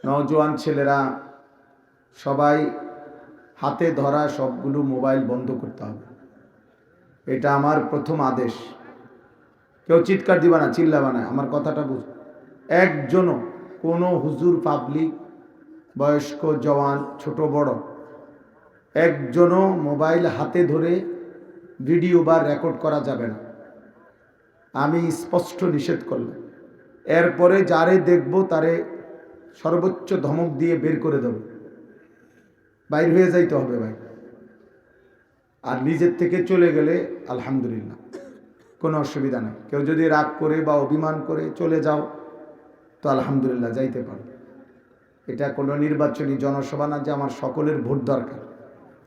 নওজোয়ান ছেলেরা সবাই হাতে ধরা সবগুলো মোবাইল বন্ধ করতে হবে। এটা আমার প্রথম আদেশ। কেউ চিৎকার দিবা না, চিল্লাবা না, আমার কথাটা বুঝ। একজনও কোনো হুজুর, পাবলিক, বয়স্ক, জওয়ান, ছোট বড়, একজনও মোবাইল হাতে ধরে ভিডিও বা রেকর্ড করা যাবে না। আমি স্পষ্ট নিষেধ করলাম। এরপরে যারে দেখব তারে সর্বোচ্চ ধমক দিয়ে বের করে দেব, বাইর হয়ে যাইতে হবে ভাই। আর নিজের থেকে চলে গেলে আলহামদুলিল্লাহ, কোনো অসুবিধা নেই। কেউ যদি রাগ করে বা অভিমান করে চলে যাও তো আলহামদুলিল্লাহ, যাইতে পারো। এটা কোনো নির্বাচনী জনসভা না যে আমার সকলের ভোট দরকার।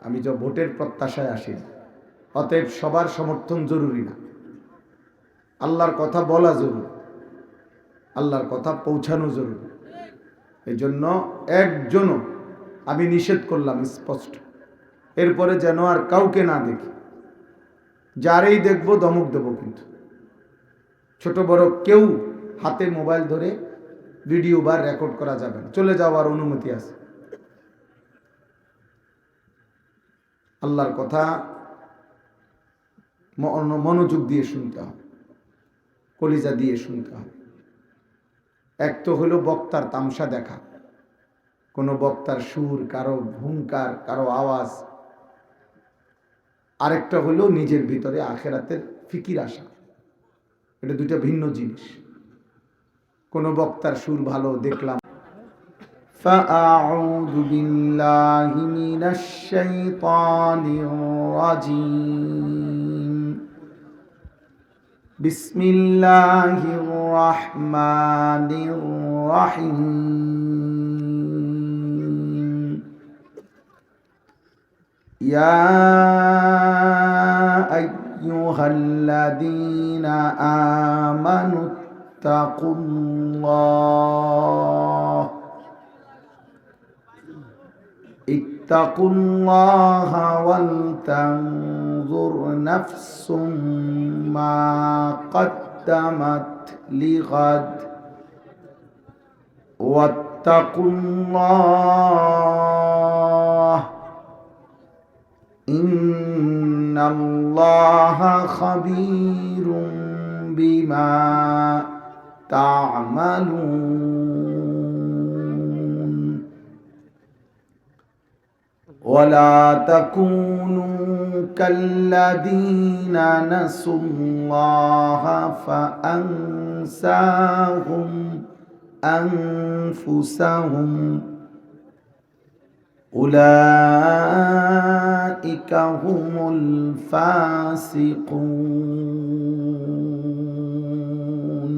আমি যে ভোটের প্রত্যাশায় আসি, অতএব সবার সমর্থন জরুরি না। আল্লাহর কথা বলা জরুরি, আল্লাহর কথা পৌঁছানো জরুরি। এই জন্য একজনও আমি নিষেধ করলাম স্পষ্ট। এরপরে যেন আর কাউকে না দেখি, যারেই দেখব ধমক দেব। কিন্তু ছোট বড় কেউ হাতে মোবাইল ধরে ভিডিও বা রেকর্ড করা যাবে না। চলে যাওয়ার অনুমতি আছে। আল্লাহর কথা মনোযোগ দিয়ে শুনতে হবে, কলিজা দিয়ে শুনতে হবে। এক তো হলো বক্তার তামসা দেখা, কোনো বক্তার সুর, কারো হুঙ্কার, কারো আওয়াজ। আরেকটা হলো নিজের ভিতরে আখেরাতের ফিকির আসা। এটা দুইটা ভিন্ন জিনিস। কোনো বক্তার সুর ভালো দেখলাম, فأعوذ بالله من الشيطان الرجيم بسم الله الرحمن الرحيم يا أيها الذين آمنوا اتقوا الله ولتنظر نفس ما قدمت لغد واتقوا الله إن الله خبير بما تعملون ولا تكونوا كالذين نسوا الله فأنساهم أنفسهم أولئك هم الفاسقون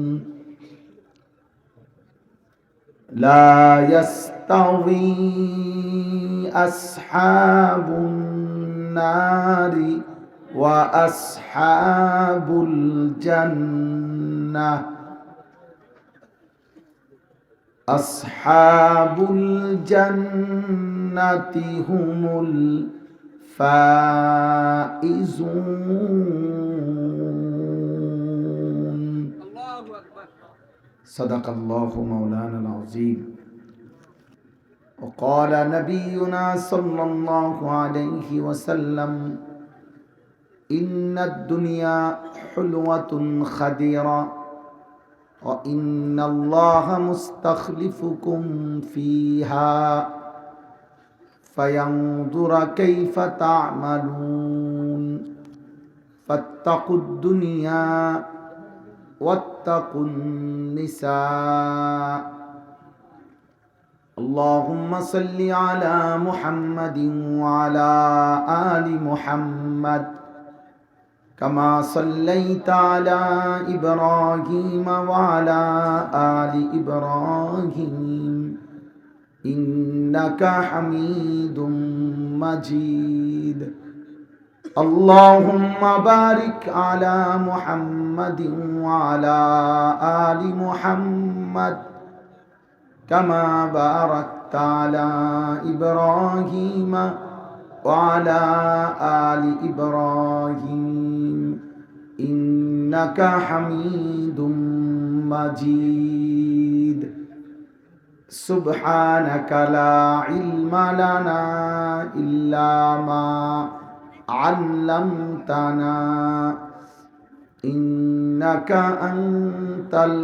لا يستوي أصحاب النار وأصحاب الجنة أصحاب الجنة هم الفائزون صدق الله مولانا العظيم وقال نبينا صلى الله عليه وسلم إن الدنيا حلوة خديرة وإن الله مستخلفكم فيها فينظر كيف تعملون فاتقوا الدنيا واتقوا النساء اللهم صل على محمد وعلى آل محمد كما صليت على إبراهيم وعلى آل إبراهيم إنك حميد مجيد اللهم بارك على محمد وعلى آل محمد كما باركت على إبراهيم وعلى آل إبراهيم إنك حميد مجيد সুবহানাকা লা ইলমা লানা ইল্লা মা আল্লামতানা ইন্নাকা আনতাল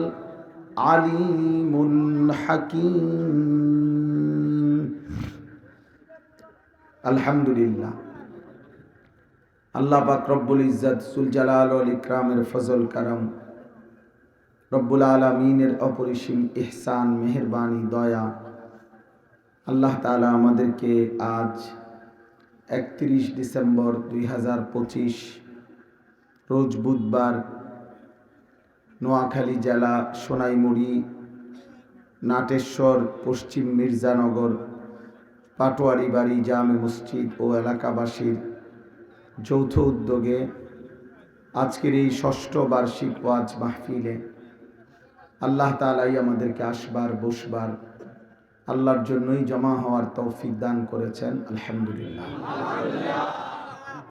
আলিমুল হাকীম। আলহামদুলিল্লাহ, আল্লাহ পাক রব্বুল ইজ্জত জুল জালাল ওয়াল ইকরামের ফজল করম, রব্বুল আলামিনের অপরিসীম ইহসান, মেহেরবানি, দয়া, আল্লাহ তাআলা আমাদেরকে আজ 31 ডিসেম্বর 2025 রোজ বুধবার নোয়াখালী জেলা সোনাইমুড়ি নাটেশ্বর পশ্চিম মির্জানগর পাটোয়ারি বাড়ি জামে মসজিদ ও এলাকাবাসীর যৌথ উদ্যোগে আজকের এই ষষ্ঠ বার্ষিক ওয়াজ মাহফিলে আল্লাহ তাআলাই আমাদেরকে আসবার বসবার, আল্লাহর জন্যই জমা হওয়ার তৌফিক দান করেছেন। আলহামদুলিল্লাহ।